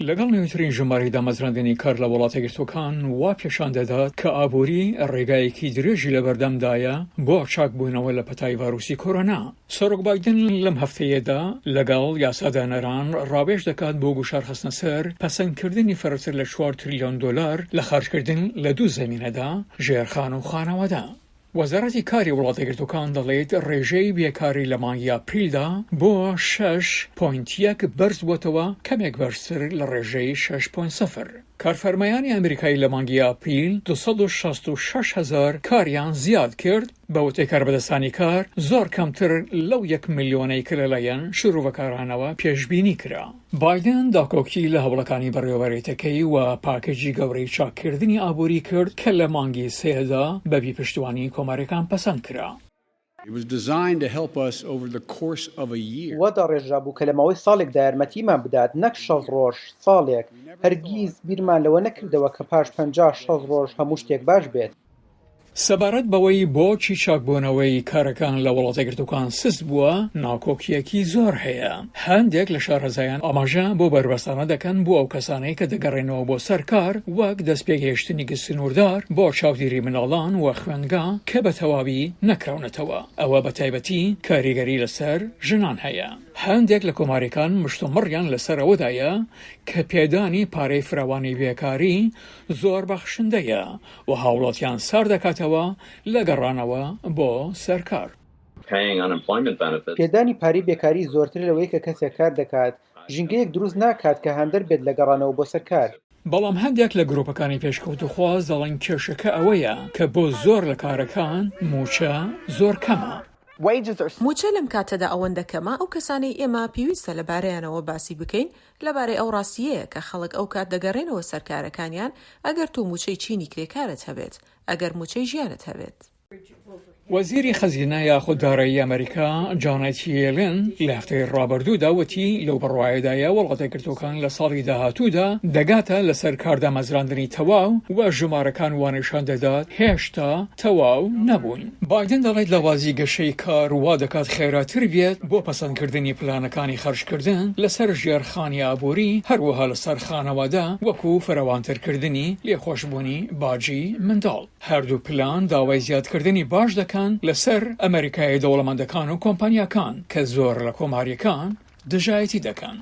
لەگەڵ نوێترین ژمارەی دامەزراندنی کار لە وڵاتە گرتوەکان وا پێشان دەدات کە ئابووری ڕێگایەکی درێژی لە بەردەمدایە بۆ چاکبوونەوە لە پەتای ڤایرۆسی کۆرۆنا. سەرۆک بایدن لەم هەفتەیەدا لەگەڵ یاسادانەران ڕاوێژ دەکات بۆ گوشار خستنە سەر پەسەندکردنی فەرەتر لە 4 تریلیۆن دۆلار لە خەرجکردن لە دوو زەمینەدا ژێرخان و خانەوەدا. وەزارەتی کاری وڵاتە گرتوەکان دەڵێت ڕێژەی بێکاری لە مانگی ئاپریلدا بۆ 6.1 بەرز بووەتەوە، کەمێک بەرزتر لە ڕێژەی 6.0. کارفەرمایانی ئەمریکای لە مانگی ئاپریل 266,000 کاریان زیاد کرد، بە وتەی کاربەدەستانی کار زۆر کەمتر لەو 1 ملیۆنەی کە لەلایەن شروعبەکارانەوە پێشبینی کرا. بایدن داکۆکی لە هەوڵەکانی بەڕێوەبەرێتەکەی و پاکێجی گەورەی چاککردنی ئابووری کرد کە لە مانگی سێدا بەبی پشتیوانی کۆمارەکان پەسەند کرا. وەدا ڕێژرابوو کە لەماوەی ساڵێکدا یارمەتیمان بدات، نەک 6 ڕۆژ ساڵێک. هەرگیز بیرمان لەوە نەکردەوە کە پاش 50-60 ڕۆژ هەموو شتێک باش بێت. سەبارەت بەوەی بۆچی چاکبوونەوەی کارەکان لە وڵاتە گرتوەکان سست بووە، ناکۆکیەکی زۆر هەیە. هەندێک لە شارەزایان ئاماژە بۆ بەربەستانە دەکەن بۆ ئەو کەسانەی کە دەگەڕێنەوە بۆ سەرکار، وەک دەستپێگەهێشتنی گستنوردار بۆ چاودێری منداڵان و خوێندگا کە بە تەواوی نەکراونەتەوە. ئەوە بە تایبەتی کاریگەری لەسەر ژنان هەیە. هەندێک لە کۆماریەکان مشتومڕیان لەسەر ئەوەدایە کە پێدانی پارەی فراوانی بێکاری زۆر بەخشندەیە و هاوڵاتیان سار دەکاتەوە لە گەڕانەوە بۆ سەرکار. پێدانی پارەی بێکاری زۆرتر لەوەی کە کەسێک کار دەکات ژینگەیەک دروست ناکات کە هەندەر بێت لە گەڕانەوە بۆ سەرکار. بەڵام هەندێک لە گرۆپەکانی پێشکەوتوخواز دەڵێن کێشەکە ئەوەیە کە بۆ زۆر لە کارەکان موچە زۆر کەمە. موچە لەم کاتەدا ئەوەندە کەمە ئەو کەسانەی ئێمە پێویستە لەبارەیانەوە باسی بکەین لەبارەی ئەو ڕاستیەیە کە خەڵک ئەو کات دەگەڕێنەوە سەرکارەکانیان ئەگەر تو موچەی چینی کرێکارت هەبێت، ئەگەر موچەی ژیانت هەبێت. وەزیری خەزینە یاخود دارایی ئەمریکا جانێت یێلن لە هەفتەی ڕابردوودا وتی لەو بڕواایەدایە وڵاتە گرتوەکان لە ساڵی داهاتوودا دەگاتە لەسەر کاردامەزراندنی تەواو و ژمارەکان وانیشان دەدات هێشتا تەواو نەبوون. بایدن دەڵێت لەوازی گەشەی کار وا دەکات خێراتر بێت بۆ پەسەندکردنی پلانەکانی خەرجکردن لەسەر ژێرخانی ئابووری، هەروەها لەسەر خانەوەدا وەکو فراوانترکردنی لێخۆشبوونی باجی منداڵ. هەردوو پلان داوای زیادکردنی باش دەکەن لەسەر ئەمریکای دەوڵەمەندەکان و کۆمپانیاکان کە زۆر لە کۆماریەکان دژایەتی دەکەن.